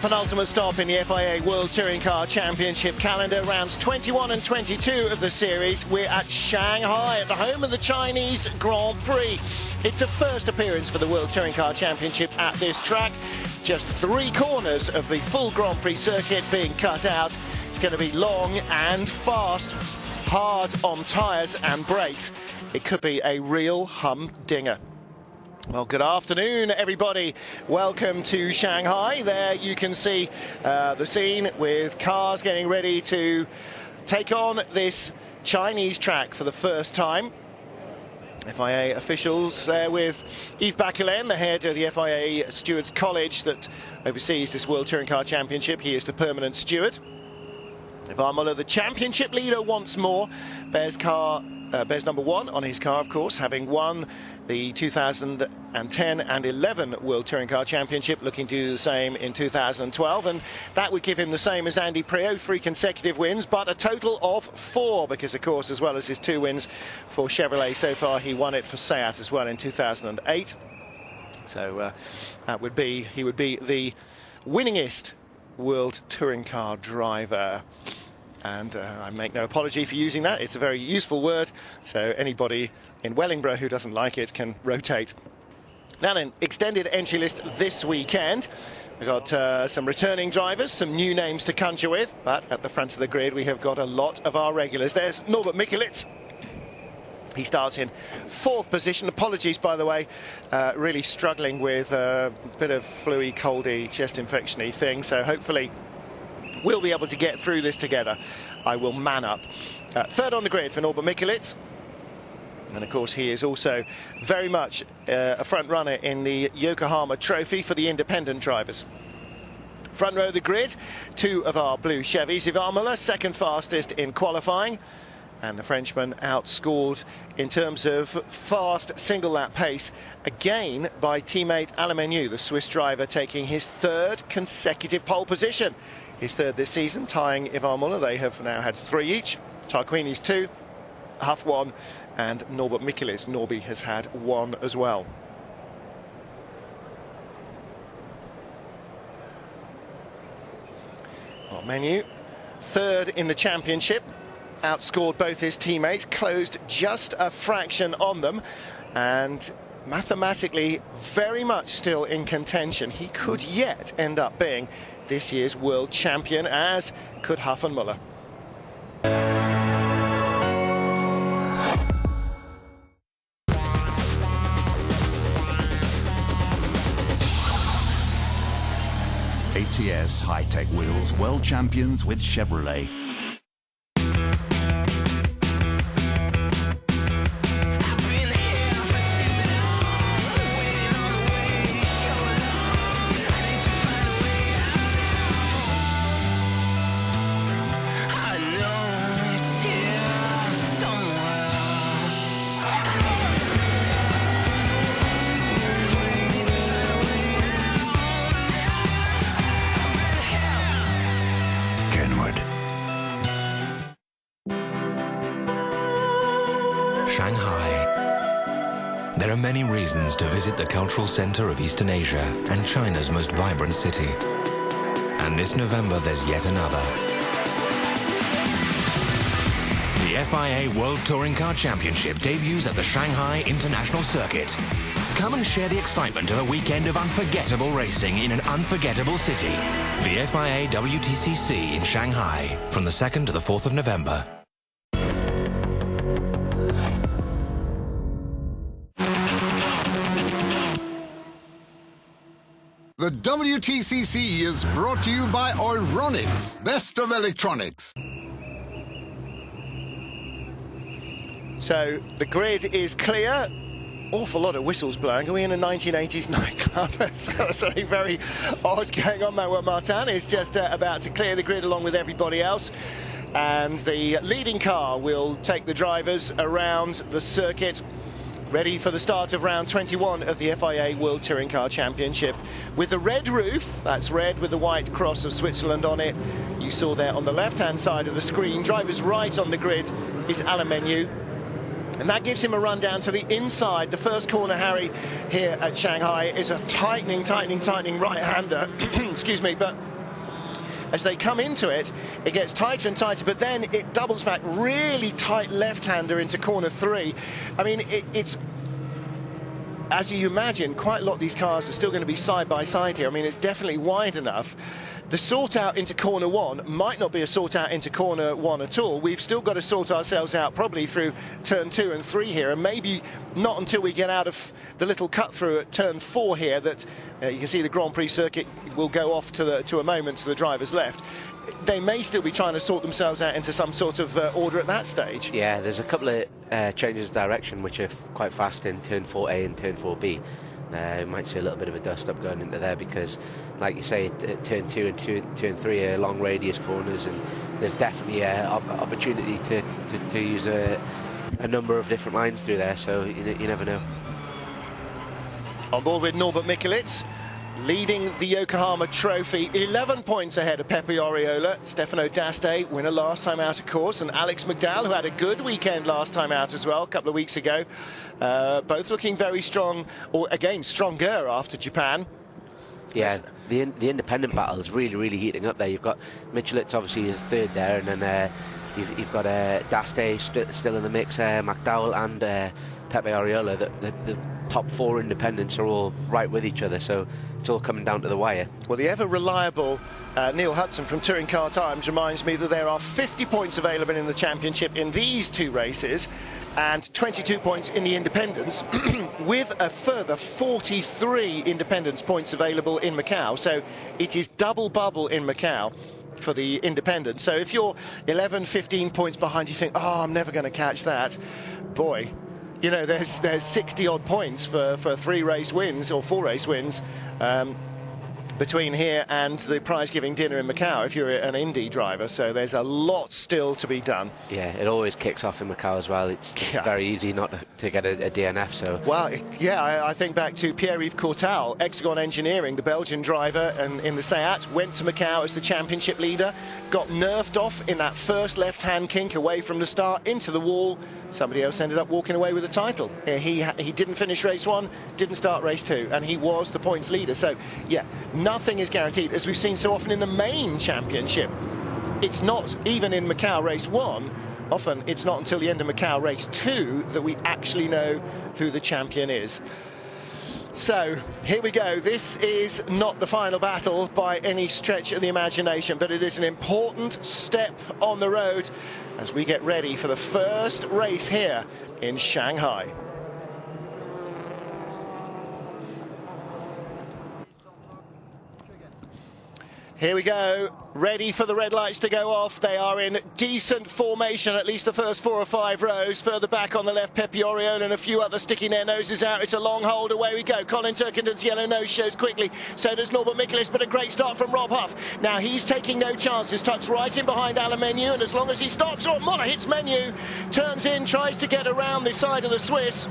penultimate stop in the FIA World Touring Car Championship calendar, rounds 21 and 22 of the series. We're at Shanghai, at the home of the Chinese Grand Prix. It's a first appearance for the World Touring Car Championship at this track. Just 3 corners of the full Grand Prix circuit being cut out. It's going to be long and fast, hard on tyres and brakes. It could be a real humdinger. Well, good afternoon, everybody. Welcome to Shanghai. There you can see the scene with cars getting ready to take on this Chinese track for the first time. FIA officials there with Yves Baculen, the head of the FIA Stewards College that oversees this World Touring Car Championship. He is the permanent steward. Ivan Muller, the championship leader once more. Bears number 1 on his car, of course, having won the 2010 and 11 World Touring Car Championship, looking to do the same in 2012, and that would give him the same as Andy Priaulx, 3 consecutive wins, but a total of 4, because of course, as well as his 2 wins for Chevrolet so far, he won it for Seat as well in 2008. So he would be the winningest World Touring Car driver. And I make no apology for using that. It's a very useful word, so anybody in Wellingborough who doesn't like it can rotate. Now then, extended entry list this weekend. We've got some returning drivers, some new names to conjure with, but at the front of the grid we have got a lot of our regulars. There's Norbert Mikulits. He starts in 4th position. Apologies, by the way, really struggling with a bit of flu-y, coldy, chest infection-y thing, so hopefully we'll be able to get through this together. I will man up. 3rd on the grid for Norbert Mikulits. And of course he is also very much a front runner in the Yokohama Trophy for the independent drivers. Front row of the grid, 2 of our blue Chevys. Ivan Muller, 2nd fastest in qualifying. And the Frenchman outscored in terms of fast single lap pace, again by teammate Alain Menu, the Swiss driver, taking his 3rd consecutive pole position. His 3rd this season, tying Ivan Muller. They have now had 3 each. Tarquini's 2, Huff 1, and Norbert Mikulits, Norby, has had 1 as well. Well, Menu, 3rd in the championship. Outscored both his teammates, closed just a fraction on them, and mathematically very much still in contention. He could yet end up being this year's world champion, as could Huff and Muller. ATS high-tech wheels, world champions with Chevrolet. Shanghai. There are many reasons to visit the cultural center of Eastern Asia and China's most vibrant city. And this November, there's yet another. The FIA World Touring Car Championship debuts at the Shanghai International Circuit. Come and share the excitement of a weekend of unforgettable racing in an unforgettable city. The FIA WTCC in Shanghai, from the 2nd to the 4th of November. The WTCC is brought to you by Euronics, best of electronics. So the grid is clear. Awful lot of whistles blowing. Are we in a 1980s nightclub? Something very odd going on. Manuel Martin is just about to clear the grid along with everybody else. And the leading car will take the drivers around the circuit, ready for the start of round 21 of the FIA World Touring Car Championship. With the red roof, that's red with the white cross of Switzerland on it. You saw there on the left-hand side of the screen. Drivers right on the grid is Alain Menu. And that gives him a run down to the inside. The first corner, Harry, here at Shanghai is a tightening right-hander. Excuse me, but as they come into it, it gets tighter and tighter, but then it doubles back, really tight left-hander into corner 3. I mean, it's, as you imagine, quite a lot of these cars are still going to be side by side here. I mean, it's definitely wide enough. The sort out into corner 1 might not be a sort out into corner 1 at all. We've still got to sort ourselves out probably through turn 2 and 3 here, and maybe not until we get out of the little cut through at turn 4 here that you can see the Grand Prix circuit will go off to a moment to the driver's left. They may still be trying to sort themselves out into some sort of order at that stage. Yeah, there's a couple of changes of direction which are quite fast in turn 4A and turn 4B. You might see a little bit of a dust up going into there because, like you say, turn 2 and turn 3 are long radius corners, and there's definitely an opportunity to use a number of different lines through there, so you never know. On board with Norbert Mikulits, leading the Yokohama Trophy, 11 points ahead of Pepe Oriola. Stefano D'Aste, winner last time out, of course, and Alex McDowell, who had a good weekend last time out as well, a couple of weeks ago. Both looking very strong, or again, stronger after Japan. Yeah, the independent battle is really heating up there. You've got Mikulits, obviously, is third there, and then you've got D'Aste still in the mix, McDowell and Pepe Oriola. The top 4 independents are all right with each other, so it's all coming down to the wire. Well, the ever-reliable Neil Hudson from Touring Car Times reminds me that there are 50 points available in the championship in these 2 races and 22 points in the independents with a further 43 independents points available in Macau. So it is double bubble in Macau for the independents. So if you're 11, 15 points behind, you think, oh, I'm never going to catch that. Boy, you know, there's 60 odd points for 3 race wins or 4 race wins between here and the prize-giving dinner in Macau if you're an Indy driver. So there's a lot still to be done. Yeah, it always kicks off in Macau as well. It's very easy not to get a DNF. So well, yeah, I think back to Pierre-Yves Courtal, Hexagon Engineering, the Belgian driver, and in the Seat, went to Macau as the championship leader, got nerfed off in that first left-hand kink away from the start into the wall. Somebody else ended up walking away with the title. He didn't finish race 1, didn't start race 2, and he was the points leader. So yeah, nothing is guaranteed, as we've seen so often in the main championship. It's not even in Macau race 1. Often it's not until the end of Macau race 2 that we actually know who the champion is. So here we go. This is not the final battle by any stretch of the imagination, but it is an important step on the road as we get ready for the first race here in Shanghai. Here we go, ready for the red lights to go off. They are in decent formation, at least the first 4 or 5 rows. Further back on the left, Pepe Oriola and a few others sticking their noses out. It's a long hold, away we go. Colin Turkington's yellow nose shows quickly. So does Norbert Mikulits, but a great start from Rob Huff. Now he's taking no chances, tucks right in behind Alain Menu, and as long as he stops, Muller hits Menu, turns in, tries to get around the side of the Swiss.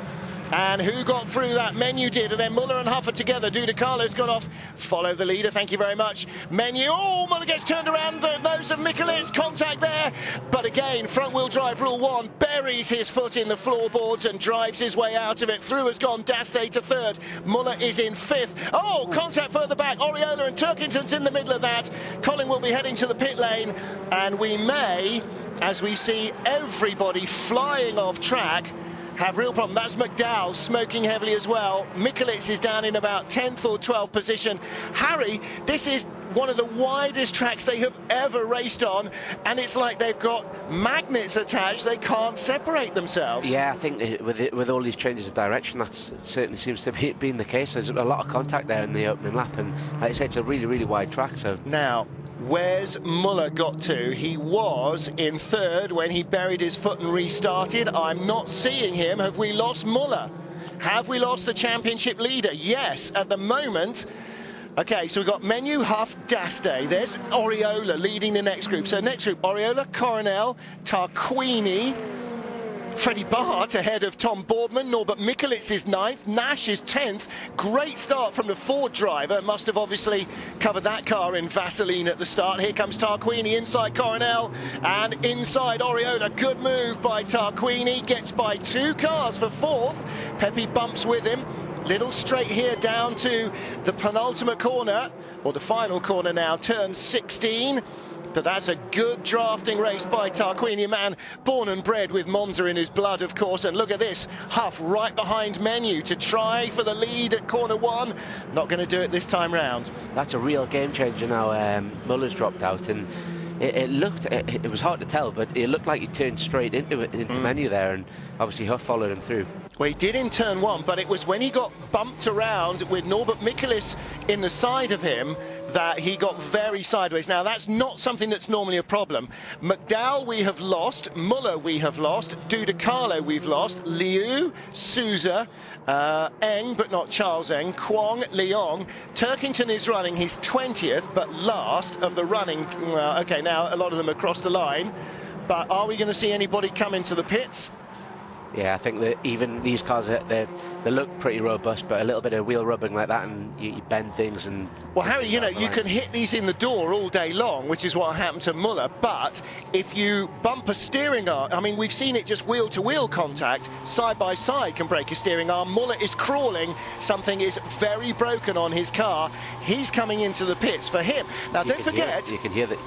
And who got through that? Menu did, and then Muller and Huff are together. Duda Carlos got off. Follow the leader, thank you very much. Menu, oh, Muller gets turned around, the nose of Mikulits, contact there. But again, front-wheel drive rule 1, buries his foot in the floorboards and drives his way out of it. Through has gone D'Aste to 3rd. Muller is in 5th. Oh, contact further back. Oriola and Turkington's in the middle of that. Colin will be heading to the pit lane, and we may, as we see everybody flying off track, have real problem. That's McDowell smoking heavily as well. Mikulits is down in about 10th or 12th position. Harry, this is one of the widest tracks they have ever raced on, and it's like they've got magnets attached. They can't separate themselves. Yeah, I think with all these changes of direction, that certainly seems to be being the case. There's a lot of contact there in the opening lap, and like I say, it's a really wide track. So now, where's Muller got to? He was in 3rd when he buried his foot and restarted. I'm not seeing him. Have we lost Muller? Have we lost the championship leader? Yes, at the moment. Okay, so we've got Menu, Huff, D'Aste. There's Oriola leading the next group. So next group, Oriola, Coronel, Tarquini, Freddie Bart ahead of Tom Boardman. Norbert Mikulits is 9th. Nash is 10th. Great start from the Ford driver. Must have obviously covered that car in Vaseline at the start. Here comes Tarquini inside Coronel and inside Oriola. Good move by Tarquini. Gets by 2 cars for 4th. Pepe bumps with him. Little straight here down to the penultimate corner, or the final corner now, turn 16. But that's a good drafting race by Tarquini, man born and bred with Monza in his blood, of course. And look at this, Huff right behind Menu to try for the lead at corner 1. Not going to do it this time round. That's a real game changer now. Muller's dropped out, and it was hard to tell, but it looked like he turned straight into Menu there, and obviously Huff followed him through. Well, he did in turn 1, but it was when he got bumped around with Norbert Michaelis in the side of him that he got very sideways. Now, that's not something that's normally a problem. McDowell we have lost, Muller we have lost, Dudicalo we've lost, Liu, Souza, Eng, but not Charles Eng, Kwong, Leong. Turkington is running his 20th, but last of the running. Okay, now a lot of them across the line. But are we going to see anybody come into the pits? Yeah, I think that even these cars, they look pretty robust, but a little bit of wheel rubbing like that, and you bend things. And well, Harry, you know, you can hit these in the door all day long, which is what happened to Muller. But if you bump a steering arm, I mean, we've seen it just wheel-to-wheel contact, side by side can break a steering arm. Muller is crawling. Something is very broken on his car. He's coming into the pits for him. Now, don't forget, you can hear that.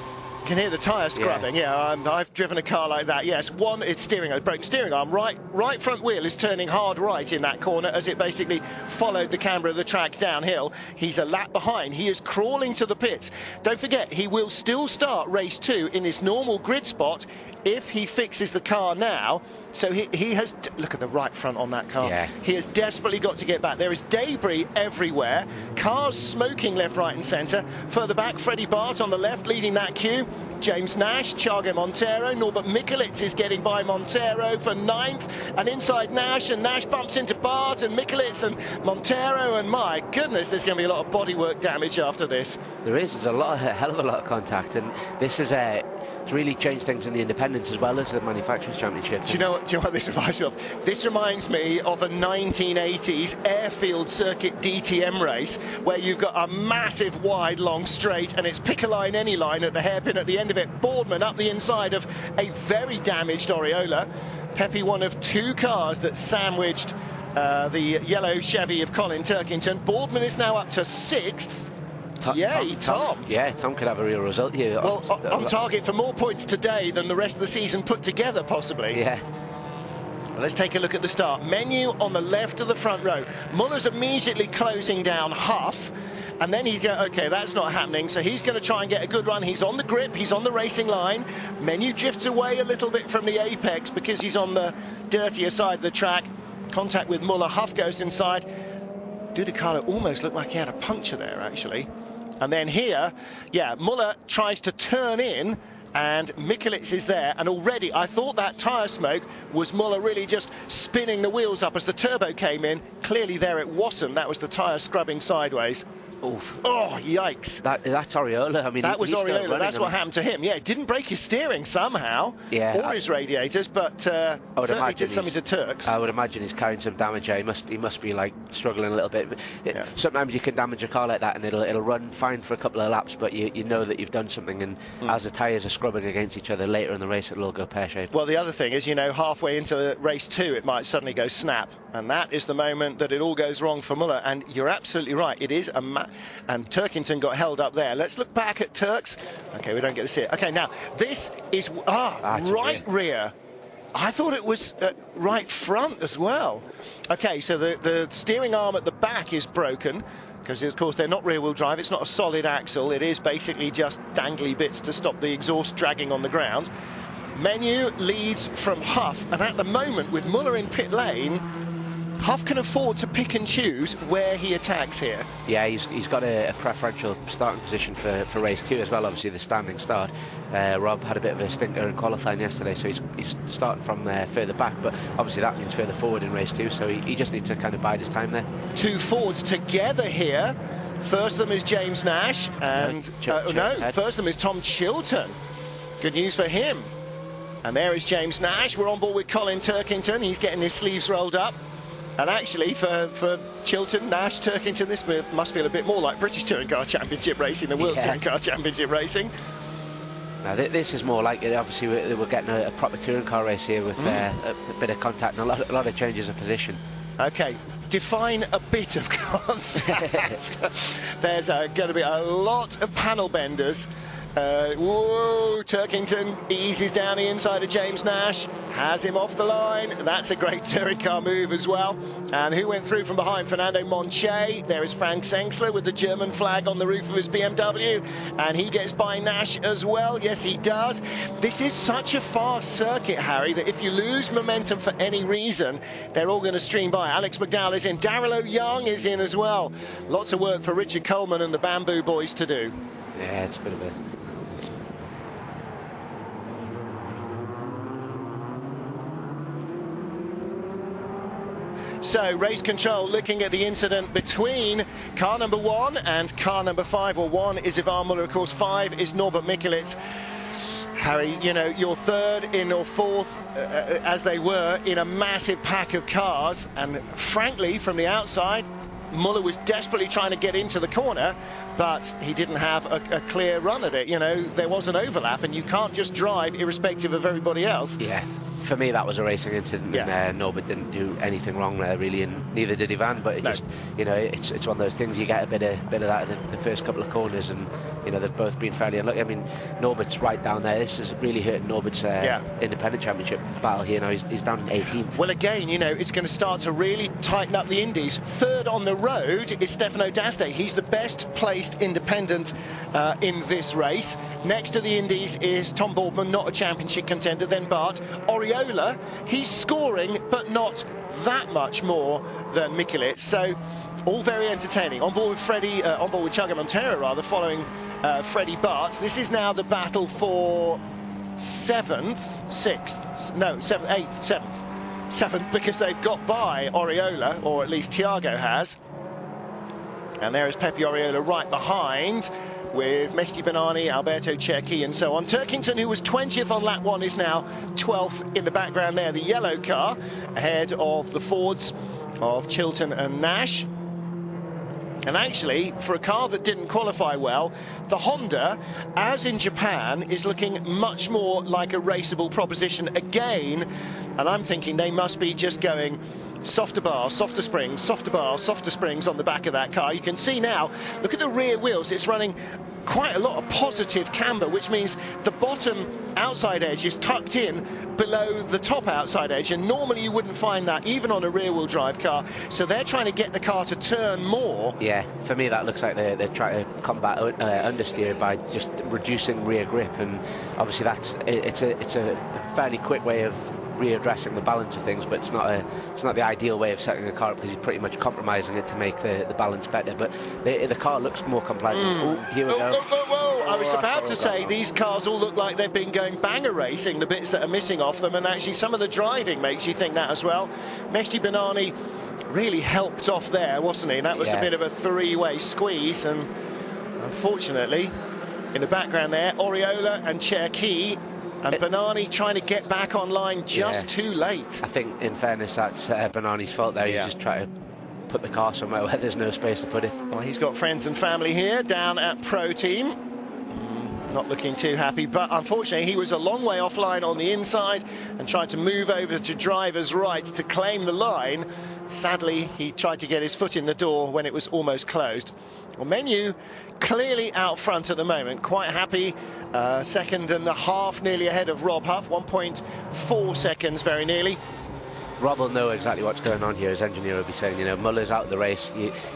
Can hear the tyre scrubbing. Yeah, I've driven a car like that. Yes, one is broken steering arm. Right front wheel is turning hard right in that corner as it basically followed the camber of the track downhill. He's a lap behind. He is crawling to the pits. Don't forget, he will still start race 2 in his normal grid spot if he fixes the car now. So he has, look at the right front on that car. Yeah. He has desperately got to get back. There is debris everywhere. Cars smoking left, right and centre. Further back, Freddie Bart on the left leading that queue. James Nash, Thiago Montero, Norbert Michaelis is getting by Montero for 9th, and inside Nash, and Nash bumps into Bart and Michaelis and Montero, and my goodness, there's going to be a lot of bodywork damage after this. There's a hell of a lot of contact, and this is it's really changed things in the independents as well as the manufacturers' championship. Do you know what this reminds me of? This reminds me of a 1980s airfield circuit DTM race where you've got a massive wide long straight and it's pick a line any line at the hairpin at the end of it. Boardman up the inside of a very damaged Oriola. Pepe, one of 2 cars that sandwiched the yellow Chevy of Colin Turkington. Boardman is now up to 6th. Tom could have a real result here. Well, on target for more points today than the rest of the season put together, possibly. Yeah. Well, let's take a look at the start. Menu on the left of the front row. Muller's immediately closing down Huff. And then he's going, okay, that's not happening. So he's going to try and get a good run. He's on the grip. He's on the racing line. Menu drifts away a little bit from the apex because he's on the dirtier side of the track. Contact with Muller. Huff goes inside. Dudicalo almost looked like he had a puncture there, actually. And then here, yeah, Muller tries to turn in, and Michaelis is there, and already I thought that tyre smoke was Muller really just spinning the wheels up as the turbo came in. Clearly there it wasn't. That was the tyre scrubbing sideways. Oof. Oh, yikes. That's Oriola. I mean, that was Oriola. That's what happened to him. Yeah, it didn't break his steering somehow, or his radiators, but certainly did something to Turks. I would imagine he's carrying some damage here. He must be like struggling a little bit. Sometimes you can damage a car like that and it'll run fine for a couple of laps, but you know that you've done something, and as the tyres are scrubbing against each other later in the race, it'll all go pear-shaped. Well, the other thing is, you know, halfway into race 2, it might suddenly go snap, and that is the moment that it all goes wrong for Muller. And you're absolutely right. It is and Turkington got held up there. Let's look back at Turks. Okay, we don't get to see it. Okay, now this is right rear. I thought it was right front as well. Okay, so the steering arm at the back is broken because, of course, they're not rear-wheel drive. It's not a solid axle. It is basically just dangly bits to stop the exhaust dragging on the ground. Menu leads from Huff, and at the moment, with Muller in pit lane, Huff can afford to pick and choose where he attacks here. Yeah, he's got a preferential starting position for race 2 as well, obviously the standing start. Rob had a bit of a stinker in qualifying yesterday, so he's starting from further back, but obviously that means further forward in race 2, so he just needs to kind of bide his time there. 2 Fords together here. First of them is James Nash, and first of them is Tom Chilton. Good news for him. And there is James Nash. We're on board with Colin Turkington. He's getting his sleeves rolled up. And actually, for Chilton, Nash, Turkington, this must feel a bit more like British Touring Car Championship racing than World Touring Car Championship racing. Now, this is more like, obviously, we're getting a proper touring car race here with a bit of contact and a lot of changes of position. Okay, define a bit of contact. There's going to be a lot of panel benders. Whoa, Turkington eases down the inside of James Nash, has him off the line. That's a great touring car move as well. And who went through from behind? Fernando Monche. There is Frank Sengsler with the German flag on the roof of his BMW, and he gets by Nash as well. Yes, he does. This is such a fast circuit, Harry, that if you lose momentum for any reason, they're all going to stream by. Alex McDowell is in. Darrell O'Young is in as well. Lots of work for Richard Coleman and the Bamboo Boys to do. Yeah, it's a bit of a... So, race control looking at the incident between car number 1 and car number 5. Well, 1 is Ivan Muller, of course, 5 is Norbert Mikelitz. Harry, you know, you're third in or fourth, as they were, in a massive pack of cars. And frankly, from the outside, Muller was desperately trying to get into the corner, but he didn't have a clear run at it. You know, there was an overlap, and you can't just drive irrespective of everybody else. Yeah. For me, that was a racing incident, and Norbert didn't do anything wrong there, really, and neither did Ivan. But it just, you know, it's one of those things. You get a bit of that in the first couple of corners, and you know they've both been fairly unlucky. I mean, Norbert's right down there. This is really hurting Norbert's independent championship battle here. Now he's down in 18th. Well, again, you know, it's going to start to really tighten up the Indies. Third on the road is Stefano D'Aste. He's the best placed independent in this race. Next to the Indies is Tom Boardman, not a championship contender. Then Bart Oriola. He's scoring, but not that much more than Mikelitz. So, all very entertaining. On board with Chaga Montero, rather, following Freddie Bartz. This is now the battle for 7th, because they've got by Oriola, or at least Tiago has. And there is Pepe Oriola right behind, with Mehdi Benani, Alberto Cerchi and so on. Turkington, who was 20th on lap 1, is now 12th in the background there, the yellow car, ahead of the Fords of Chilton and Nash. And actually, for a car that didn't qualify well, the Honda, as in Japan, is looking much more like a raceable proposition again. And I'm thinking they must be just going softer bar, softer springs, softer bar, softer springs on the back of that car. You can see now, look at the rear wheels. It's running quite a lot of positive camber, which means the bottom outside edge is tucked in below the top outside edge, and normally you wouldn't find that even on a rear-wheel drive car. So they're trying to get the car to turn more. Yeah, for me that looks like they're trying to combat understeer by just reducing rear grip, and obviously it's a fairly quick way of readdressing the balance of things, but it's not the ideal way of setting a car up, because you're pretty much compromising it to make the balance better. But the car looks more compliant. Oh, here we go. I was about to say, these cars all look like they've been going banger racing, the bits that are missing off them, and actually some of the driving makes you think that as well. Mehdi Benani really helped off there, wasn't he? That was a bit of a three-way squeeze, and unfortunately, in the background there, Oriola and Cerchi, and Benani trying to get back online just too late. I think, in fairness, that's Benani's fault there. He's just trying to put the car somewhere where there's no space to put it. Well, he's got friends and family here down at Pro Team. Not looking too happy, but unfortunately he was a long way offline on the inside and tried to move over to driver's right to claim the line. Sadly, he tried to get his foot in the door when it was almost closed. Well, Menu clearly out front at the moment, quite happy. Second and a half, nearly ahead of Rob Huff, 1.4 seconds very nearly. Rob will know exactly what's going on here. His engineer will be saying, you know, Muller's out of the race.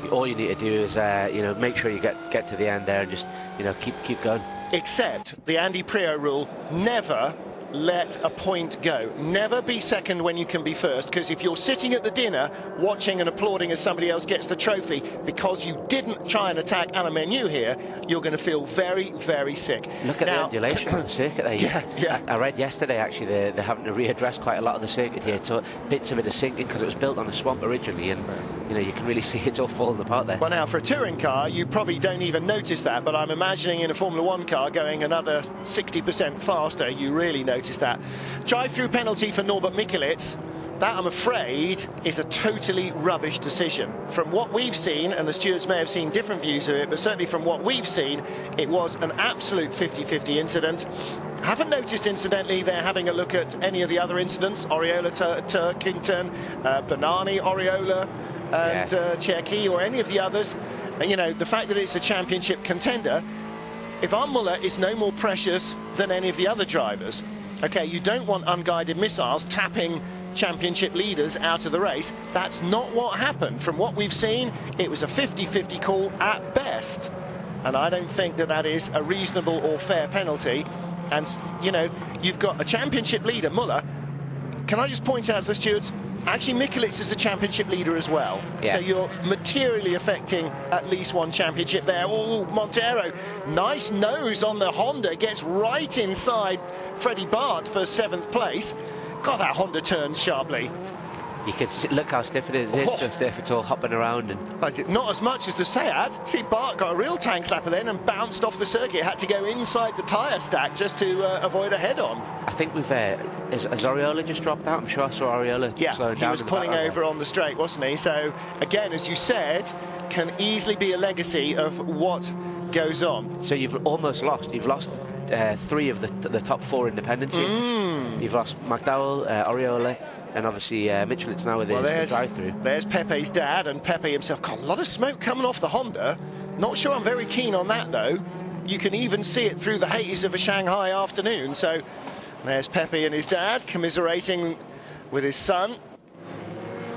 All you need to do is, you know, make sure you get to the end there and just, you know, keep going. Except the Andy Prio rule: never let a point go. Never be second when you can be first, because if you're sitting at the dinner watching and applauding as somebody else gets the trophy because you didn't try and attack Alain Menu here, you're going to feel very, very sick. Look at the undulation on the circuit there. I read yesterday actually they're having to readdress quite a lot of the circuit here. So bits of it are sinking because it was built on a swamp originally, and you know, you can really see it's all falling apart there. Well, now for a touring car you probably don't even notice that, but I'm imagining in a Formula 1 car going another 60% faster, you really notice that. Drive-through penalty for Norbert Mikelitz. That, I'm afraid, is a totally rubbish decision. From what we've seen, and the stewards may have seen different views of it, but certainly from what we've seen, it was an absolute 50-50 incident. Haven't noticed, incidentally, they're having a look at any of the other incidents. Oriola, Turkington, Benani, Oriola, and Cherki or any of the others, you know, the fact that it's a championship contender, Ivan Muller is no more precious than any of the other drivers. Okay, you don't want unguided missiles tapping championship leaders out of the race. That's not what happened. From what we've seen, it was a 50-50 call at best. And I don't think that that is a reasonable or fair penalty. And, you know, you've got a championship leader, Muller. Can I just point out to the stewards, actually Mikulits is a championship leader as well. Yeah. So you're materially affecting at least one championship there. Oh, Montero, nice nose on the Honda, gets right inside Freddie Bart for 7th place. God, that Honda turns sharply. You can look how stiff it is. It's just if it's all hopping around. And not as much as the Seat. See, Bart got a real tank slapper then and bounced off the circuit. Had to go inside the tyre stack just to avoid a head-on. I think we've... has Oriola just dropped out? I'm sure I saw Oriola slowing down. He was pulling over on the straight, wasn't he? So, again, as you said, can easily be a legacy of what goes on. So you've almost lost. You've lost 3 of the top 4 independent teams. You've lost McDowell, Oriola, and obviously Mikulits now with his drive-through. There's Pepe's dad and Pepe himself. Got a lot of smoke coming off the Honda. Not sure I'm very keen on that, though. You can even see it through the haze of a Shanghai afternoon. So there's Pepe and his dad commiserating with his son.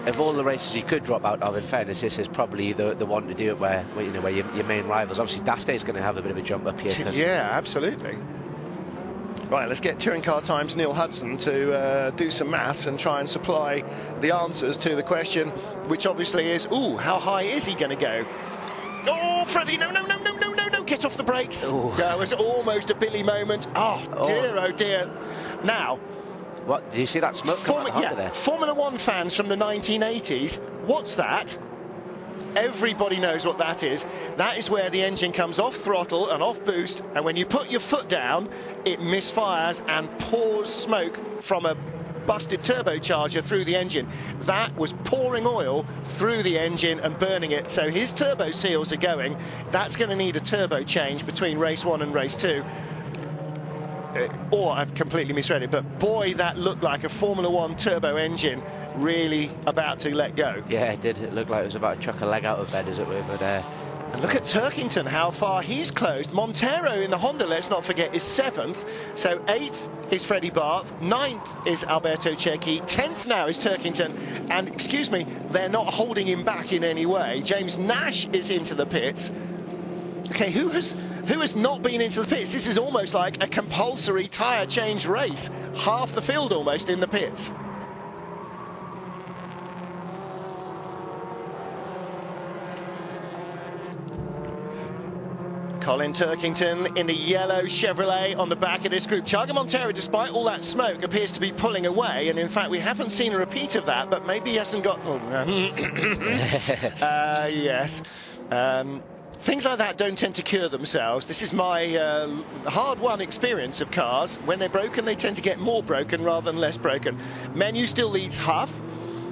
Of all the races you could drop out of, in fairness, this is probably the one to do it where you know, where your main rivals. Obviously, Daste's going to have a bit of a jump up here. Yeah, absolutely. Right, let's get Touring Car Time's Neil Hudson to do some maths and try and supply the answers to the question, which obviously is, ooh, how high is he going to go? Oh, Freddie, no, get off the brakes. It was almost a Billy moment. Oh dear. Now, what, do you see that smoke coming out of there? Formula One fans from the 1980s, what's that? Everybody knows what that is. That is where the engine comes off throttle and off boost, and when you put your foot down, it misfires and pours smoke from a busted turbocharger through the engine. That was pouring oil through the engine and burning it. So his turbo seals are going. That's going to need a turbo change between race 1 and race 2. Or I've completely misread it, but boy, that looked like a Formula One turbo engine really about to let go. Yeah, it did. It looked like it was about to chuck a leg out of bed, as it were. But and look at Turkington, how far he's closed. Montero in the Honda, let's not forget, is 7th. So 8th is Freddie Bart, 9th is Alberto Cherki, 10th now is Turkington. And excuse me, they're not holding him back in any way. James Nash is into the pits. Okay, who has not been into the pits? This is almost like a compulsory tyre change race. Half the field almost in the pits. Colin Turkington in the yellow Chevrolet on the back of this group. Chaga Montero, despite all that smoke, appears to be pulling away, and in fact we haven't seen a repeat of that, but maybe he hasn't got... yes. Things like that don't tend to cure themselves. This is my hard-won experience of cars. When they're broken, they tend to get more broken rather than less broken. Menu still leads Huff.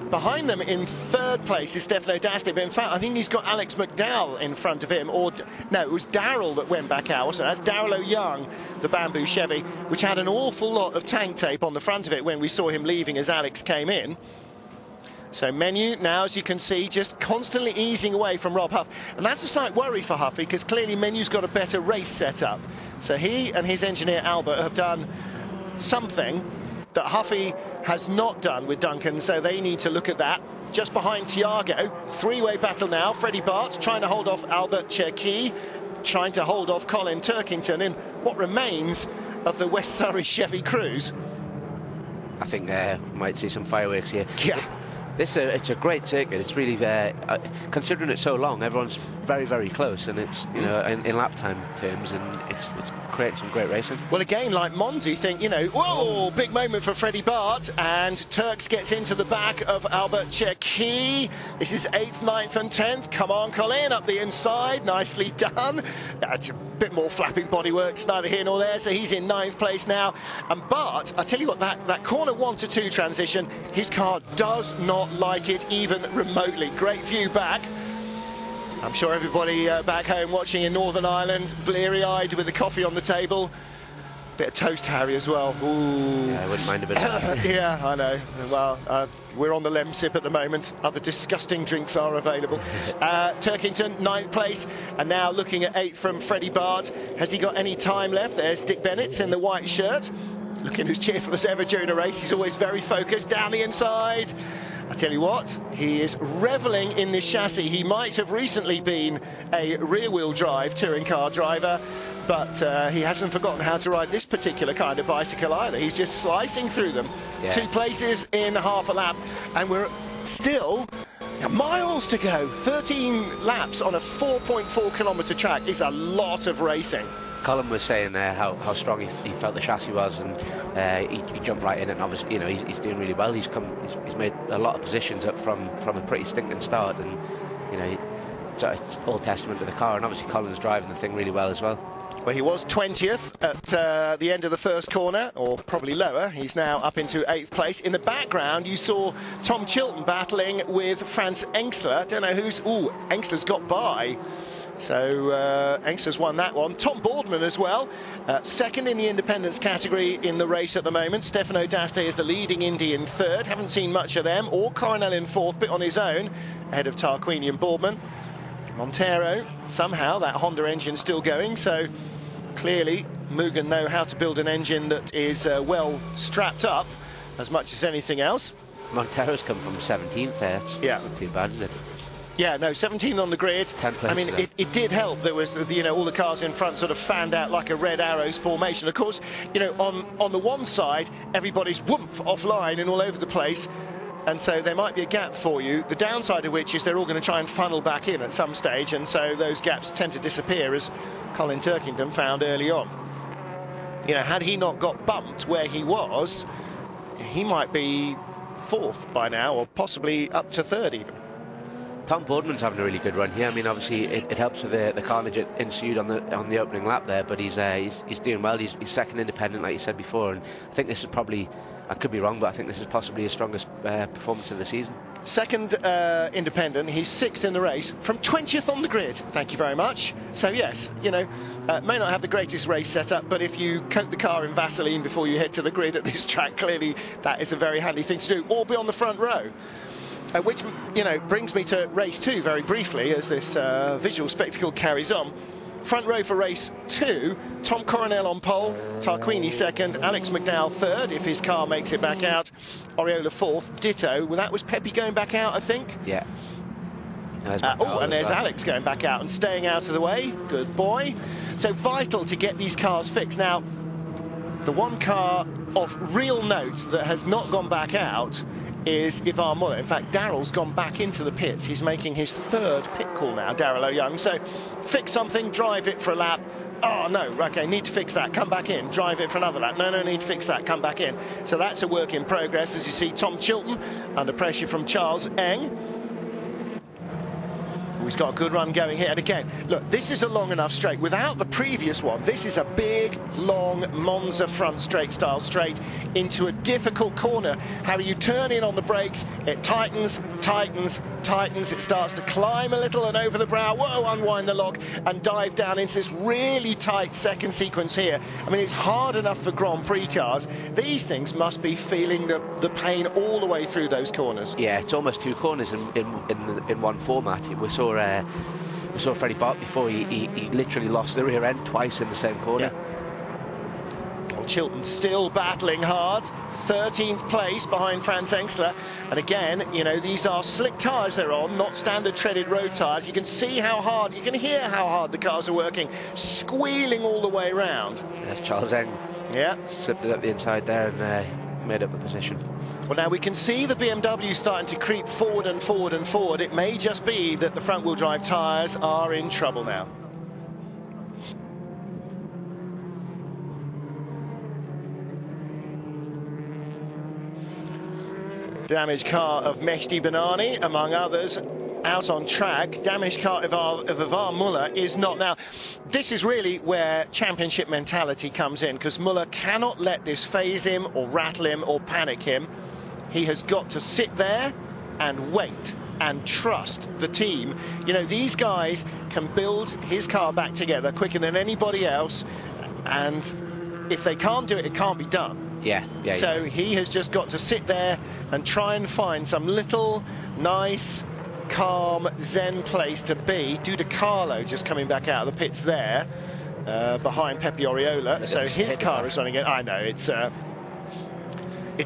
Behind them in 3rd place is Stefano Dasti, but in fact I think he's got Alex McDowell in front of him, or no, it was Darrell that went back out, wasn't it? That's Darrell O'Young, the Bamboo Chevy, which had an awful lot of tank tape on the front of it when we saw him leaving as Alex came in. So Menu now, as you can see, just constantly easing away from Rob Huff. And that's a slight worry for Huffy, because clearly Menu's got a better race setup. So he and his engineer Albert have done something that Huffy has not done with Duncan, so they need to look at that. Just behind Tiago, 3-way battle now. Freddie Bart trying to hold off Albert Cherki, trying to hold off Colin Turkington in what remains of the West Surrey Chevy Cruise. I think might see some fireworks here. Yeah. It's a great circuit. It's really, considering it's so long, everyone's very, very close, and it's, you know, in lap time terms, and it's creating some great racing. Well, again, like Monzi, think, you know, whoa, big moment for Freddie Bart, and Turks gets into the back of Albert Cherki. This is 8th, 9th and 10th. Come on, Colin, up the inside, nicely done. It's a bit more flapping bodywork, it's neither here nor there, so he's in 9th place now. And Bart, I tell you what, that corner 1 to 2 transition, his car does not like it even remotely. Great view back. I'm sure everybody back home watching in Northern Ireland, bleary-eyed with the coffee on the table. Bit of toast Harry as well. Ooh. Yeah, I wouldn't mind a bit of that. Yeah, I know. Well, we're on the Lemsip at the moment. Other disgusting drinks are available. Turkington, 9th place, and now looking at 8th from Freddie Bard. Has he got any time left? There's Dick Bennett in the white shirt, looking as cheerful as ever during a race. He's always very focused down the inside. I tell you what, he is revelling in this chassis. He might have recently been a rear-wheel drive touring car driver, but he hasn't forgotten how to ride this particular kind of bicycle either. He's just slicing through them. Yeah. 2 places in half a lap, and we're still miles to go. 13 laps on a 4.4 kilometre track is a lot of racing. Colin was saying how strong he felt the chassis was, and he jumped right in it. And obviously, you know, he's doing really well. He's made a lot of positions up from a pretty stinking start, and you know, it's all testament to the car. And obviously, Colin's driving the thing really well as well. Well, he was 20th at the end of the first corner, or probably lower. He's now up into 8th place. In the background, you saw Tom Chilton battling with Franz Engstler. Don't know who's... Ooh, Engstler's got by. So Engstler's won that one. Tom Boardman as well, second in the independents category in the race at the moment. Stefano D'Aste is the leading Indy in 3rd. Haven't seen much of them. Or Coronel in 4th, bit on his own, ahead of Tarquini and Boardman. Montero, somehow that Honda engine still going, so clearly Mugen know how to build an engine that is well strapped up as much as anything else. Montero's come from 17th there. Yeah. Not too bad, is it? Yeah, no, 17 on the grid. 10 places. I mean, it did help. There was, you know, all the cars in front sort of fanned out like a red arrows formation. Of course, you know, on the one side, everybody's whoomph offline and all over the place. And so there might be a gap for you, the downside of which is they're all going to try and funnel back in at some stage, and so those gaps tend to disappear, as Colin Turkington found early on. You know, had he not got bumped where he was, he might be 4th by now, or possibly up to 3rd even. Tom Boardman's having a really good run here. I mean, obviously it helps with the carnage that ensued on the opening lap there, but he's doing well. He's second independent, like you said before, and I think this is probably, I could be wrong, but I think this is possibly his strongest performance of the season. Second independent, he's 6th in the race, from 20th on the grid. Thank you very much. So yes, you know, may not have the greatest race setup, but if you coat the car in Vaseline before you head to the grid at this track, clearly that is a very handy thing to do, or be on the front row. Which, you know, brings me to race 2 very briefly as this visual spectacle carries on. Front row for race 2, Tom Coronel on pole, Tarquini 2nd, Alex McDowell 3rd if his car makes it back out, Oriola 4th, ditto. Well, that was Pepe going back out, I think. Yeah. Oh, and there's Alex going back out and staying out of the way. Good boy. So vital to get these cars fixed. Now, the one car of real note that has not gone back out is Ivan Muller. In fact, Darrell's gone back into the pits. He's making his 3rd pit call now, Darrell O'Young. So fix something, drive it for a lap. Oh, no, okay, need to fix that, come back in, drive it for another lap. No, need to fix that, come back in. So that's a work in progress, as you see Tom Chilton under pressure from Charles Eng. He's got a good run going here, and again, look, this is a long enough straight. Without the previous one, this is a big, long Monza front straight style straight into a difficult corner. How you turn in on the brakes, it tightens, it starts to climb a little and over the brow, whoa, unwind the lock and dive down into this really tight second sequence here. I mean, it's hard enough for Grand Prix cars. These things must be feeling the pain all the way through those corners. Yeah, it's almost 2 corners in one format. We saw Freddie Bart before. He literally lost the rear end twice in the same corner. Yeah. Well, Chilton still battling hard, 13th place behind Franz Engstler, and again, you know, these are slick tyres they're on, not standard treaded road tyres. You can see how hard, you can hear how hard the cars are working, squealing all the way around. There's Charles Eng. Yeah, slipped it up the inside there and made up a position. Well, now we can see the BMW starting to creep forward and forward and forward. It may just be that the front-wheel drive tyres are in trouble now. Damaged car of Mehdi Banani, among others, out on track. Damaged car of Ivan Muller is not. Now, this is really where championship mentality comes in, because Muller cannot let this phase him or rattle him or panic him. He has got to sit there and wait and trust the team. You know, these guys can build his car back together quicker than anybody else, and if they can't do it, it can't be done. So he has just got to sit there and try and find some little nice, calm, zen place to be. Duda Carlo just coming back out of the pits there, behind Pepe Oriola. So his car is running it. I know, it's a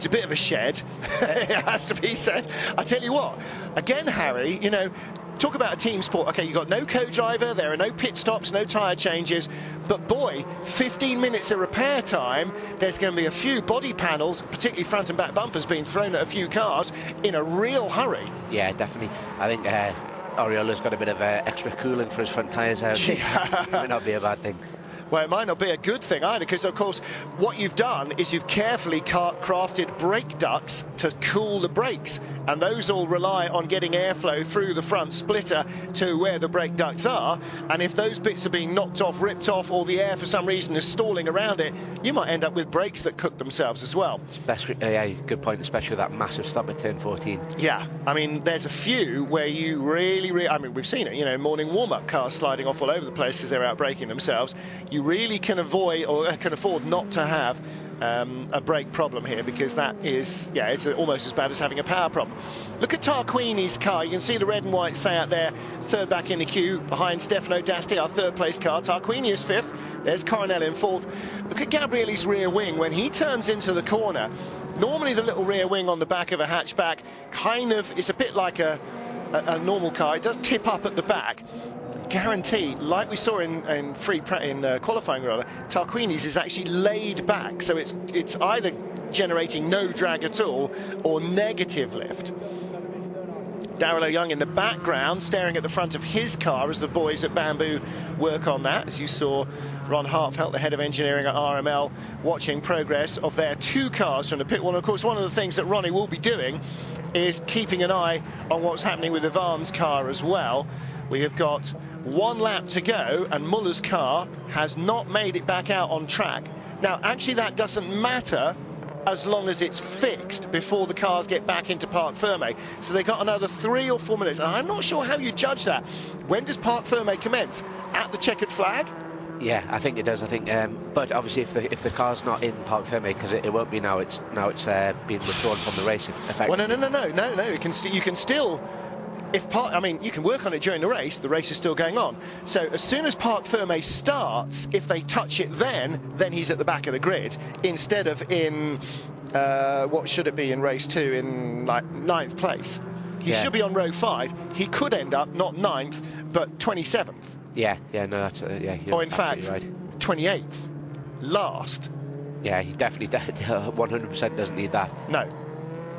bit of a shed, it has to be said. I tell you what, again, Harry, you know, talk about a team sport. Okay, you've got no co-driver, there are no pit stops, no tyre changes, but boy, 15 minutes of repair time, there's going to be a few body panels, particularly front and back bumpers, being thrown at a few cars in a real hurry. Yeah, definitely. I think Oriola's got a bit of extra cooling for his front tyres out. It might not be a bad thing. Well, it might not be a good thing either, because, of course, what you've done is you've carefully crafted brake ducts to cool the brakes, and those all rely on getting airflow through the front splitter to where the brake ducts are, and if those bits are being knocked off, ripped off, or the air for some reason is stalling around it, you might end up with brakes that cook themselves as well. Yeah, good point, especially with that massive stop at turn 14. Yeah, I mean, there's a few where you really, I mean, we've seen it, you know, morning warm-up cars sliding off all over the place because they're out braking themselves. You really can avoid or can afford not to have a brake problem here, because that is, yeah, it's almost as bad as having a power problem. Look at Tarquini's car. You can see the red and white say out there, third back in the queue behind Stefano D'Asti, our third place car. Tarquini is fifth. There's Coronel in fourth. Look at Gabrielli's rear wing when he turns into the corner. Normally the little rear wing on the back of a hatchback kind of is a bit like a normal car. It does tip up at the back. Guarantee, like we saw in qualifying rather, Tarquini's is actually laid back, so it's either generating no drag at all or negative lift. Darrell Young in the background staring at the front of his car as the boys at Bamboo work on that. As you saw, Ron Hartfelt, the head of engineering at RML, watching progress of their two cars from the pit wall. And of course, one of the things that Ronnie will be doing is keeping an eye on what's happening with Ivan's car as well. We have got one lap to go, and Muller's car has not made it back out on track. Now, actually, that doesn't matter as long as it's fixed before the cars get back into Parc Ferme. So they've got another 3 or 4 minutes. And I'm not sure how you judge that. When does Parc Ferme commence? At the checkered flag? Yeah, I think it does. I think, but obviously, if the car's not in Parc Ferme, because it won't be now. It's been withdrawn from the race. Well, no. You can still. I mean, you can work on it during the race is still going on. So as soon as Parc Ferme starts, if they touch it then he's at the back of the grid, instead of in, what should it be in race 2, in like 9th place. He should be on row 5. He could end up not 9th, but 27th. Yeah, no, that's, yeah. Or in fact, right. 28th, last. Yeah, he definitely 100% doesn't need that. No.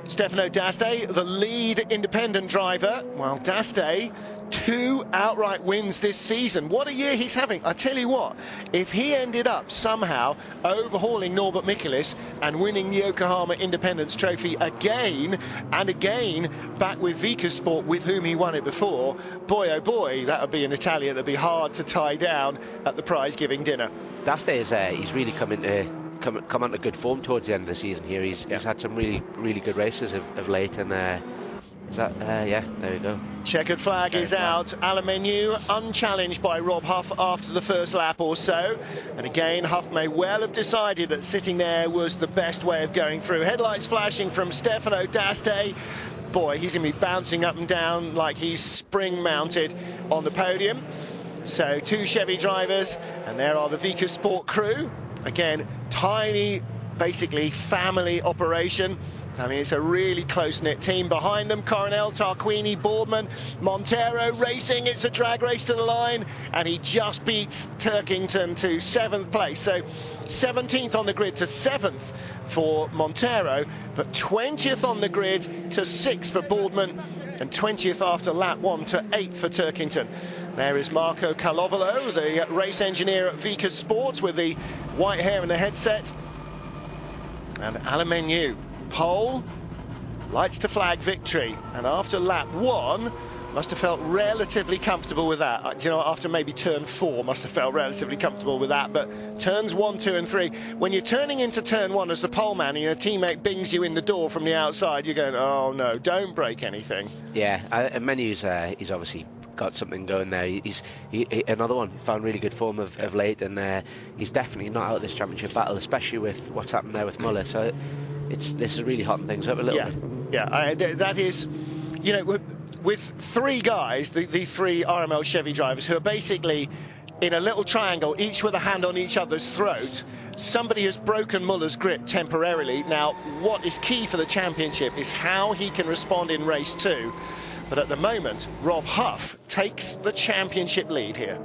Stefano D'Asti, the lead independent driver. Well, D'Asti, 2 outright wins this season. What a year he's having. I tell you what, if he ended up somehow overhauling Norbert Michelis and winning the Yokohama Independence Trophy again and again back with Vika Sport, with whom he won it before, boy oh boy, that would be an Italian that'd be hard to tie down at the prize-giving dinner. D'Asti is he's really come onto good form towards the end of the season here. He's had some really good races of late, and yeah, there we go. Checkered flag is out. Alain Menu unchallenged by Rob Huff after the first lap or so, and again Huff may well have decided that sitting there was the best way of going through. Headlights flashing from Stefano D'Asti. Boy, he's going to be bouncing up and down like he's spring mounted on the podium. So 2 Chevy drivers, and there are the Vika Sport crew. Again, tiny, basically family operation. I mean, it's a really close-knit team behind them. Coronel, Tarquini, Boardman, Montero racing. It's a drag race to the line, and he just beats Turkington to 7th place. So 17th on the grid to 7th for Montero, but 20th on the grid to 6th for Boardman, and 20th after lap 1 to 8th for Turkington. There is Marco Calovolo, the race engineer at Vika Sports, with the white hair and the headset. And Alain Menu, pole, lights to flag victory. And after lap 1, must have felt relatively comfortable with that. You know, after maybe turn 4, must have felt relatively comfortable with that. But turns 1, 2 and 3, when you're turning into turn 1 as the pole man and your teammate bings you in the door from the outside, you're going, oh no, don't break anything. Yeah, Menu's he's obviously got something going there. He's another one. Found really good form of late, and he's definitely not out of this championship battle, especially with what's happened there with Muller. So this is really hotting things up a little bit. Yeah, that is, you know, with three guys, the three RML Chevy drivers who are basically in a little triangle, each with a hand on each other's throat. Somebody has broken Muller's grip temporarily. Now, what is key for the championship is how he can respond in race 2. But at the moment, Rob Huff takes the championship lead here.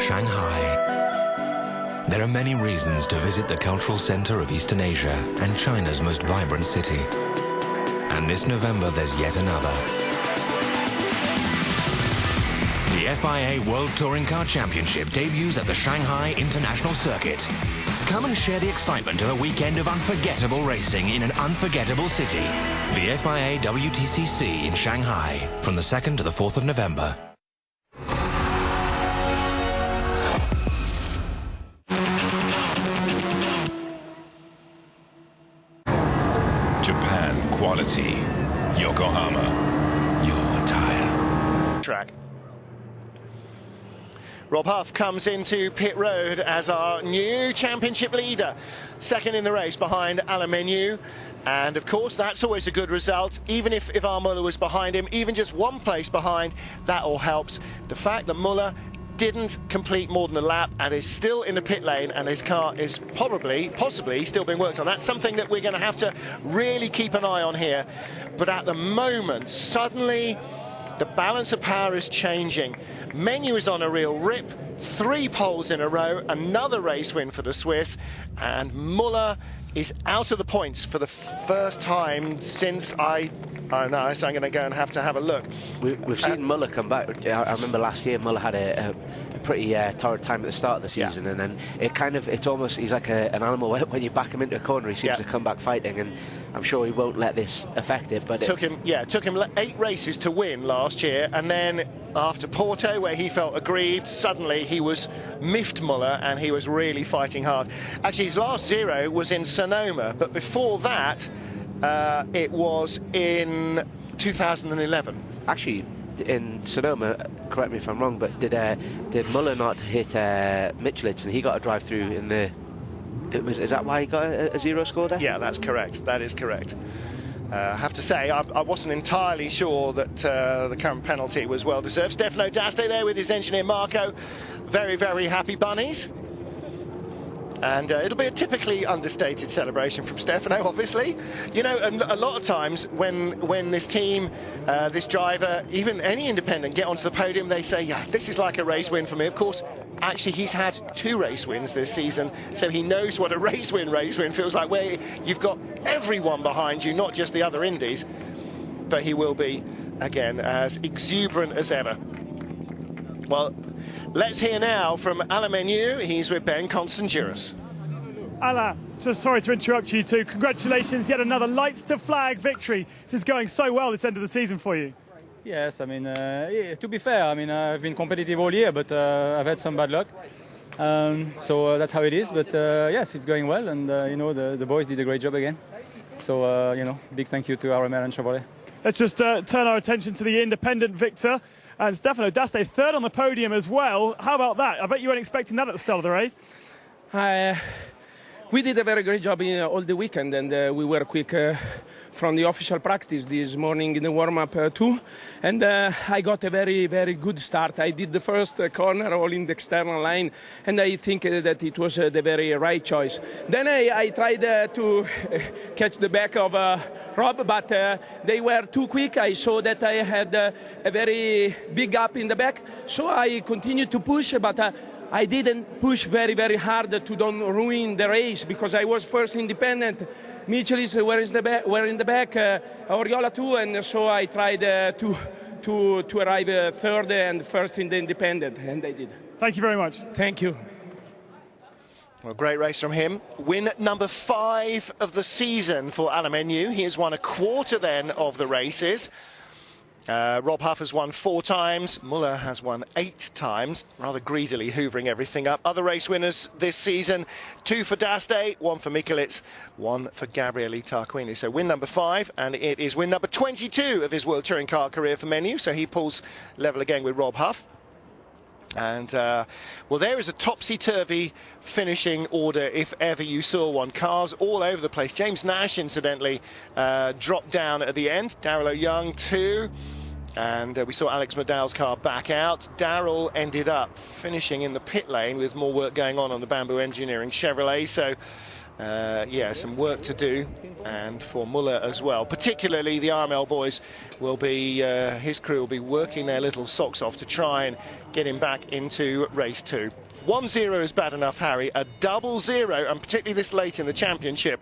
Shanghai. There are many reasons to visit the cultural center of Eastern Asia and China's most vibrant city. And this November, there's yet another. The FIA World Touring Car Championship debuts at the Shanghai International Circuit. Come and share the excitement of a weekend of unforgettable racing in an unforgettable city. The FIA WTCC in Shanghai, from the 2nd to the 4th of November. Japan quality. Yokohama, your tire. Track. Rob Huff comes into pit road as our new championship leader, second in the race behind Alain Menu. And of course, that's always a good result. Even if Ivan Muller was behind him, even just one place behind, that all helps. The fact that Muller didn't complete more than a lap and is still in the pit lane, and his car is possibly still being worked on. That's something that we're going to have to really keep an eye on here. But at the moment, suddenly the balance of power is changing. Menu is on a real rip, 3 poles in a row, another race win for the Swiss, and Muller is out of the points for the first time since so I'm going to go and have a look. We've seen Muller come back. I remember last year Muller had a pretty torrid time at the start of the season, and then it's almost, he's like an animal. When you back him into a corner, he seems to come back fighting, and I'm sure he won't let this affect it. But took him 8 races to win last year, and then after Porto, where he felt aggrieved, suddenly he was miffed Muller, and he was really fighting hard. Actually, his last 0 was in Sonoma, but before that, it was in 2011. Actually, in Sonoma, correct me if I'm wrong, but did Muller not hit Michelitz, and he got a drive through in the? Is that why he got a 0 score there? Yeah, that's correct. That is correct. I have to say, I wasn't entirely sure that the current penalty was well deserved. Stefano D'Aste there with his engineer Marco, very, very happy bunnies. And it'll be a typically understated celebration from Stefano, obviously. You know, and a lot of times when this team, this driver, even any independent get onto the podium, they say, yeah, this is like a race win for me. Of course, actually, he's had 2 race wins this season, so he knows what a race win feels like, where you've got everyone behind you, not just the other Indies. But he will be, again, as exuberant as ever. Well, let's hear now from Alain Menu. He's with Ben Constanduros. Alain, just sorry to interrupt you two. Congratulations, yet another lights to flag victory. This is going so well this end of the season for you. Yes, I mean, to be fair, I mean, I've been competitive all year, but I've had some bad luck. So that's how it is. But yes, it's going well, and you know, the boys did a great job again. So you know, big thank you to RML and Chevrolet. Let's just turn our attention to the independent victor. And Stefano D'Aste, 3rd on the podium as well. How about that? I bet you weren't expecting that at the start of the race. We did a very great job all the weekend, and we were quick from the official practice this morning in the warm-up too. And I got a very, very good start. I did the first corner all in the external line, and I think that it was the very right choice. Then I tried to catch the back of Rob, but they were too quick. I saw that I had a very big gap in the back, so I continued to push, but I didn't push very, very hard to don't ruin the race, because I was first independent. Michelis were in the back, Oriola too, and so I tried to arrive 3rd and 1st in the independent, and I did. Thank you very much. Thank you. Well, great race from him. Win number 5 of the season for Alain Menu. He has won a quarter then of the races. Rob Huff has won 4 times. Muller has won 8 times, rather greedily hoovering everything up. Other race winners this season, 2 for Daste, 1 for Mikulits, 1 for Gabriele Tarquini. So win number 5, and it is win number 22 of his World Touring Car career for Menu. So he pulls level again with Rob Huff. And, well, there is a topsy-turvy finishing order if ever you saw one. Cars all over the place. James Nash, incidentally, dropped down at the end. Darrell O'Young, 2. And we saw Alex McDowell's car back out. Darrell ended up finishing in the pit lane with more work going on the Bamboo Engineering Chevrolet. So, yeah, some work to do, and for Muller as well. Particularly the RML boys will be, his crew will be working their little socks off to try and get him back into race 2. 1-0 is bad enough, Harry. A 0-0, and particularly this late in the championship.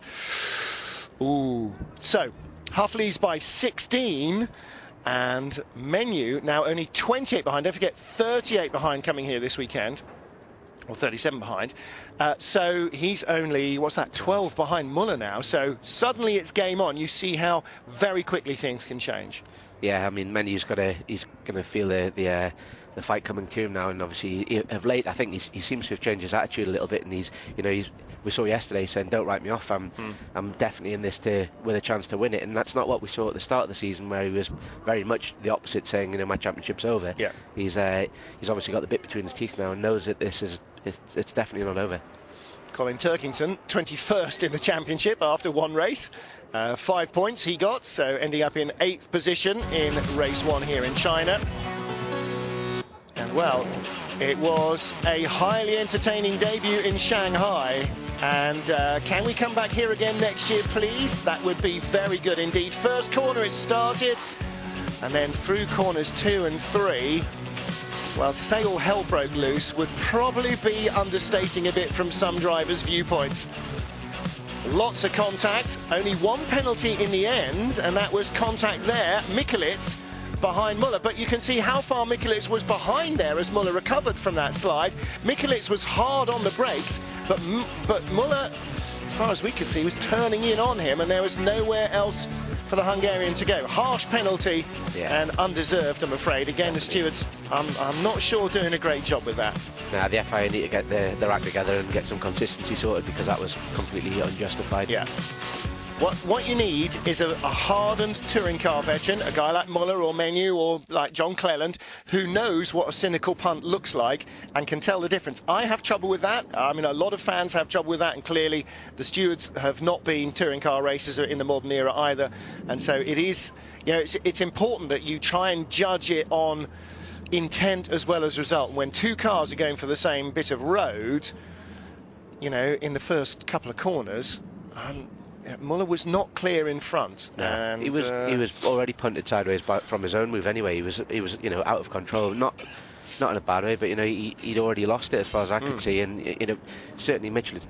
Ooh. So, Huff leads by 16. And Menu now only 28 behind. Don't forget, 38 behind coming here this weekend. Or 37 behind. So he's only, what's that, 12 behind Muller now. So suddenly it's game on. You see how very quickly things can change. Yeah, I mean, Menu's he's gonna feel the fight coming to him now, and obviously of late I think he seems to have changed his attitude a little bit, and we saw yesterday saying, "Don't write me off. I'm definitely in this with a chance to win it," and that's not what we saw at the start of the season, where he was very much the opposite, saying, "My championship's over." Yeah. He's obviously got the bit between his teeth now and knows that it's definitely not over. Colin Turkington, 21st in the championship after 1 race. 5 points he got, so ending up in 8th position in race 1 here in China. And well, it was a highly entertaining debut in Shanghai. And can we come back here again next year, please? That would be very good indeed. First corner it started, and then through corners 2 and 3. Well, to say all hell broke loose would probably be understating a bit from some drivers' viewpoints. Lots of contact, only 1 penalty in the end, and that was contact there. Mikulits behind Muller, but you can see how far Mikulits was behind there as Muller recovered from that slide. Mikulits was hard on the brakes, but Muller, as far as we could see, was turning in on him, and there was nowhere else for the Hungarian to go. Harsh penalty, and undeserved, I'm afraid. Again, the stewards, I'm not sure, doing a great job with that. Now, the FIA need to get their act together and get some consistency sorted, because that was completely unjustified. Yeah. What you need is a hardened touring car veteran, a guy like Muller or Menu or like John Cleland, who knows what a cynical punt looks like and can tell the difference. I have trouble with that. I mean, a lot of fans have trouble with that, and clearly the stewards have not been touring car racers in the modern era either. And so it is, it's important that you try and judge it on intent as well as result. And when 2 cars are going for the same bit of road, in the first couple of corners, Muller was not clear in front. No, and he was already punted sideways from his own move anyway. He was out of control, not in a bad way, but he'd already lost it as far as I could see, and certainly Mitchell,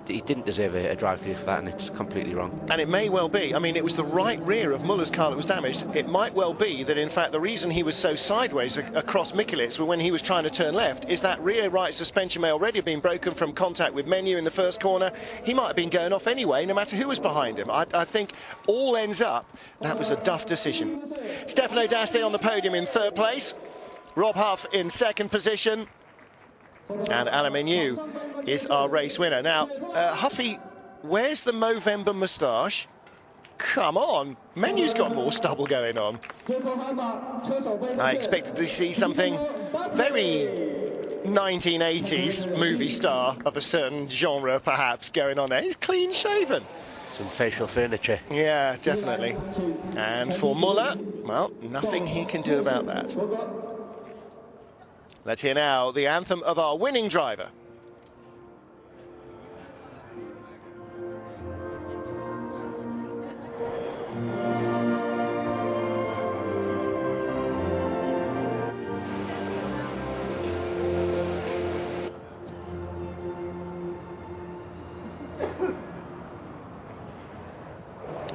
he didn't deserve a drive-through for that, and it's completely wrong. And it may well be, I mean, it was the right rear of Muller's car that was damaged. It might well be that, in fact, the reason he was so sideways across Mikulits when he was trying to turn left is that rear right suspension may already have been broken from contact with Menu in the first corner. He might have been going off anyway, no matter who was behind him. I think all ends up, that was a duff decision. Stefano Daste on the podium in 3rd place. Rob Huff in 2nd position. And Alain Menu is our race winner. Now, Huffy, where's the Movember moustache? Come on, Menu's got more stubble going on. I expected to see something very 1980s movie star of a certain genre, perhaps, going on there. He's clean shaven. Some facial furniture. Yeah, definitely. And for Muller, well, nothing he can do about that. Let's hear now the anthem of our winning driver.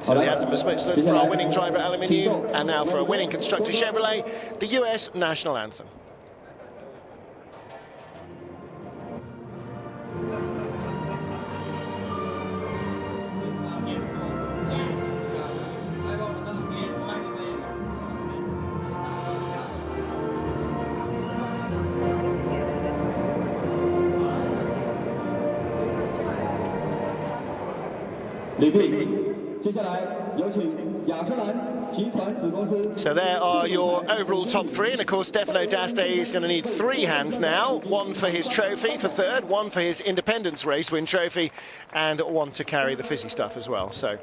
So the anthem of Switzerland for our winning driver, Alain Menu, and now for a winning constructor Chevrolet, the US national anthem. So there are your overall top three, and of course Stefano D'Aste is going to need 3 hands now. 1 for his trophy for third, 1 for his Independence Race Win trophy, and 1 to carry the fizzy stuff as well. So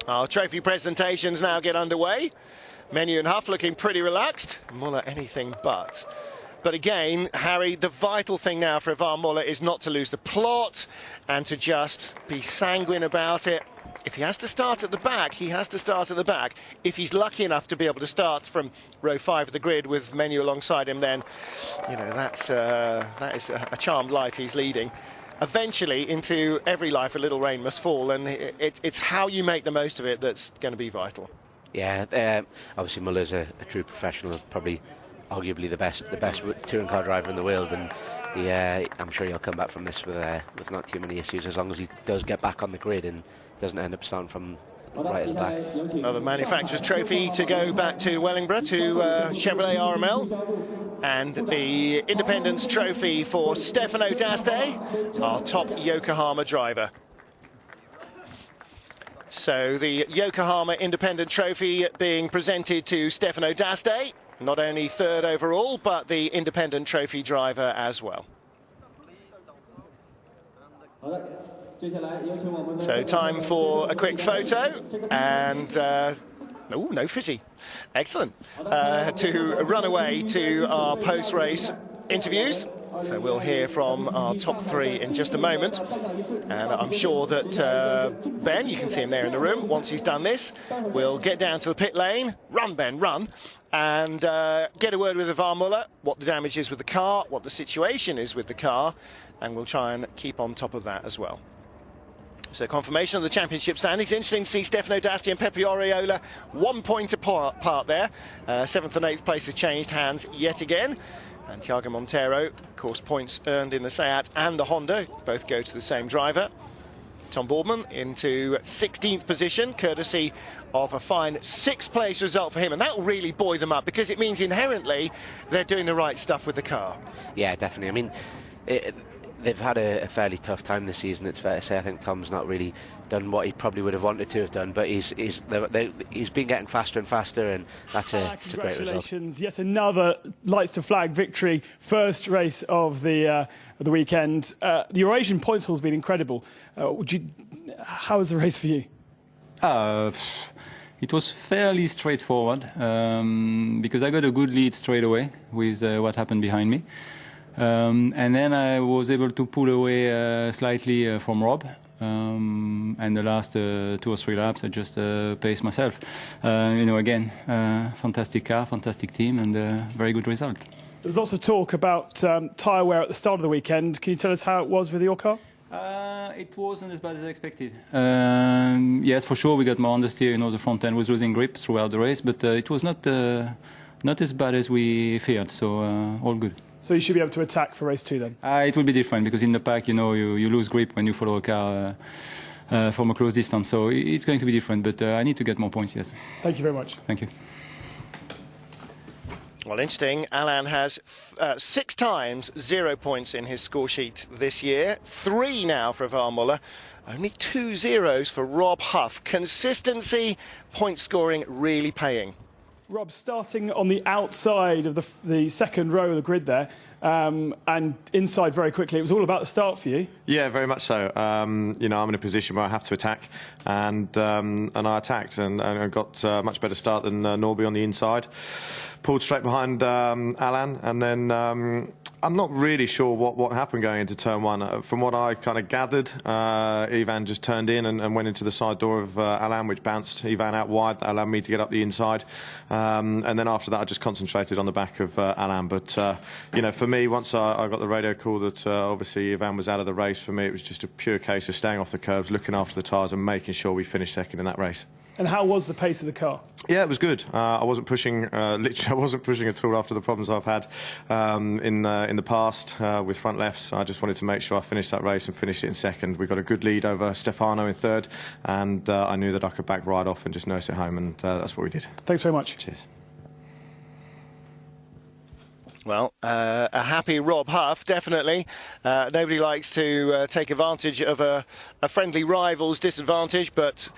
our trophy presentations now get underway. Menu and Huff looking pretty relaxed. Muller anything but. But again, Harry, the vital thing now for Ivan Muller is not to lose the plot and to just be sanguine about it. If he has to start at the back, he has to start at the back. If he's lucky enough to be able to start from row 5 of the grid with Menu alongside him, then, you know, that is a charmed life he's leading. Eventually, into every life, a little rain must fall, and it's how you make the most of it that's going to be vital. Yeah, obviously Muller's a true professional, probably arguably the best touring car driver in the world, and I'm sure he'll come back from this with not too many issues, as long as he does get back on the grid and doesn't end up starting from right at the back. Another manufacturer's trophy to go back to Wellingborough, to Chevrolet RML, and the Independence Trophy for Stefano D'Aste, our top Yokohama driver. So the Yokohama Independent Trophy being presented to Stefano D'Aste, not only third overall, but the Independent Trophy driver as well. So time for a quick photo, and oh, no fizzy. Excellent. To run away to our post-race interviews. So we'll hear from our top 3 in just a moment. And I'm sure that Ben, you can see him there in the room, once he's done this, we'll get down to the pit lane, run Ben, run, and get a word with Ivan Muller, what the damage is with the car, what the situation is with the car, and we'll try and keep on top of that as well. So confirmation of the championship standings. Interesting to see Stefano D'Aste and Pepe Oriola 1 point apart there. 7th and 8th place has changed hands yet again. And Thiago Monteiro, of course, points earned in the Seat and the Honda, both go to the same driver. Tom Boardman into 16th position, courtesy of a fine 6th place result for him. And that will really buoy them up, because it means inherently they're doing the right stuff with the car. Yeah, definitely. I mean, they've had a fairly tough time this season, it's fair to say. I think Tom's not really done what he probably would have wanted to have done, but he's been getting faster and faster, and that's a great result. Congratulations, yet another lights to flag victory, first race of the weekend. The Eurasian points haul has been incredible. How was the race for you? It was fairly straightforward, because I got a good lead straight away with what happened behind me. And then I was able to pull away slightly from Rob. And the last 2 or 3 laps, I just paced myself. Again, fantastic car, fantastic team, and very good result. There was lots of talk about tyre wear at the start of the weekend. Can you tell us how it was with your car? It wasn't as bad as I expected. Yes, for sure, we got more understeer. The front end was losing grip throughout the race, but it was not as bad as we feared, so all good. So you should be able to attack for race 2 then? It will be different, because in the pack, you lose grip when you follow a car from a close distance. So it's going to be different, but I need to get more points, yes. Thank you very much. Thank you. Well, interesting. Alain has 6 times 0 points in his score sheet this year. 3 now for Ivan Muller. Only 2 zeros for Rob Huff. Consistency, point scoring really paying. Rob, starting on the outside of the second row of the grid there, and inside very quickly, it was all about the start for you. Yeah, very much so. I'm in a position where I have to attack, and I attacked, and I got a much better start than Norby on the inside. Pulled straight behind Alain, and then I'm not really sure what happened going into turn 1. From what I kind of gathered, Ivan just turned in and went into the side door of Alain, which bounced Ivan out wide. That allowed me to get up the inside. And then after that, I just concentrated on the back of Alain. But, for me, once I got the radio call that obviously Ivan was out of the race, for me, it was just a pure case of staying off the curbs, looking after the tyres and making sure we finished second in that race. And how was the pace of the car? Yeah, it was good. I wasn't pushing, literally, I wasn't pushing at all after the problems I've had in the past with front lefts. I just wanted to make sure I finished that race and finished it in second. We got a good lead over Stefano in third, and I knew that I could back right off and just nurse it home, and that's what we did. Thanks very much. Cheers. Well, a happy Rob Huff, definitely. Nobody likes to take advantage of a friendly rival's disadvantage, but,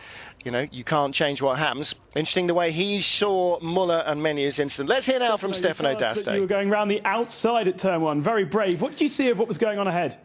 you know, you can't change what happens. Interesting the way he saw Muller and Menyu's incident. Let's hear now from Stefano D'Aste. You were going round the outside at turn 1. Very brave. What did you see of what was going on ahead?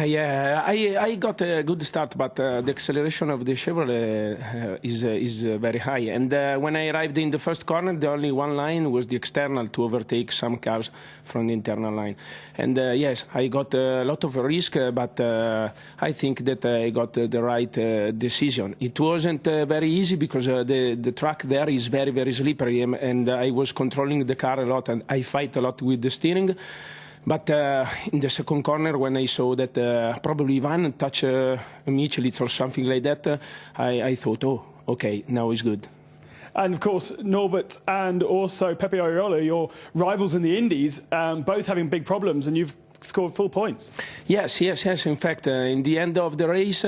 Yeah, I got a good start, but the acceleration of the Chevrolet is very high. And when I arrived in the first corner, the only one line was the external to overtake some cars from the internal line. And yes, I got a lot of risk, but I think that I got the right decision. It wasn't very easy because the track there is very, very slippery, and I was controlling the car a lot, and I fight a lot with the steering. But in the second corner, when I saw that probably Ivan touched Michelitz or something like that, I thought, oh, okay, now it's good. And of course, Norbert and also Pepe Oriolo, your rivals in the Indies, both having big problems, and you've scored full points. Yes. In fact, in the end of the race,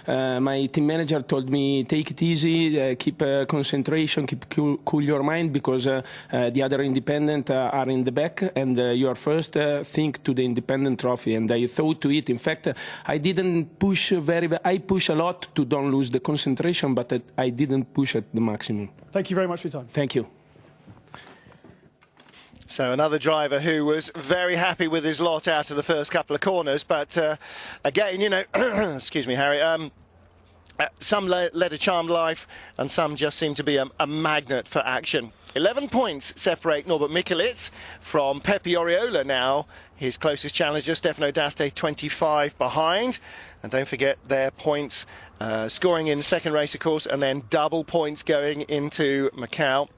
my team manager told me, take it easy, keep concentration, keep cool your mind, because the other independent are in the back, and you are first, think to the independent trophy. And I thought to it. In fact, I didn't push I push a lot to don't lose the concentration, but I didn't push at the maximum. Thank you very much for your time. Thank you. So another driver who was very happy with his lot out of the first couple of corners, but again, you know, excuse me, Harry, some led a charmed life and some just seem to be a magnet for action. 11 points separate Norbert Michelitz from Pepe Oriolo now. His closest challenger, Stefano D'Aste, 25 behind. And don't forget their points scoring in the second race, of course, and then double points going into Macau.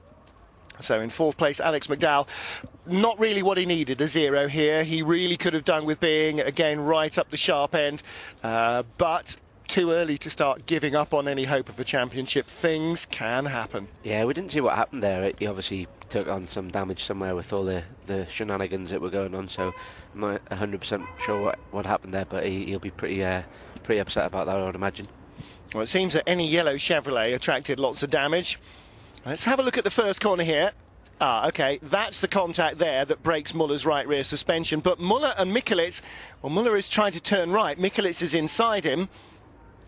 So in fourth place, Alex McDowell, not really what he needed, a 0 here. He really could have done with being, again, right up the sharp end, but too early to start giving up on any hope of a championship. Things can happen. Yeah, we didn't see what happened there. He obviously took on some damage somewhere with all the shenanigans that were going on, so I'm not 100% sure what happened there, but he'll be pretty upset about that, I would imagine. Well, it seems that any yellow Chevrolet attracted lots of damage. Let's have a look at the first corner here. OK, that's the contact there that breaks Muller's right rear suspension. But Muller and Michelitz, well, Muller is trying to turn right. Michelitz is inside him.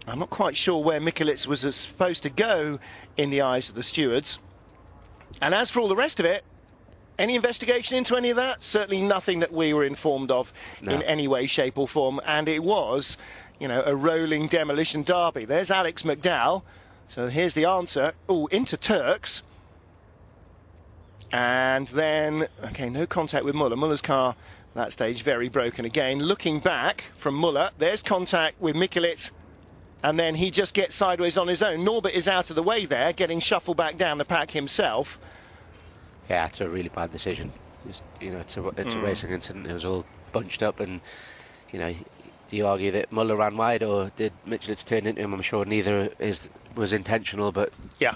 I'm not quite sure where Michelitz was supposed to go in the eyes of the stewards. And as for all the rest of it, any investigation into any of that? Certainly nothing that we were informed of in any way, shape or form. And it was, you know, a rolling demolition derby. There's Alex McDowell. So here's the answer. Oh, into Turks. And then, OK, no contact with Muller. Muller's car, at that stage, very broken again. Looking back from Muller, there's contact with Michelitz. And then he just gets sideways on his own. Norbert is out of the way there, getting shuffled back down the pack himself. Yeah, it's a really bad decision. You know, it's a racing incident. It was all bunched up, and, you know, do you argue that Muller ran wide or did Michelitz turn into him? I'm sure neither was intentional, but yeah.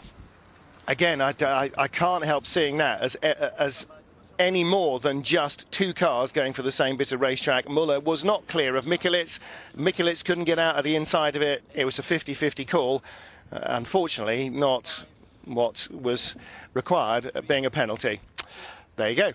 Again, I can't help seeing that as any more than just two cars going for the same bit of racetrack. Muller was not clear of Michelitz. Michelitz couldn't get out of the inside of it. It was a 50-50 call. Unfortunately, not what was required, being a penalty. There you go.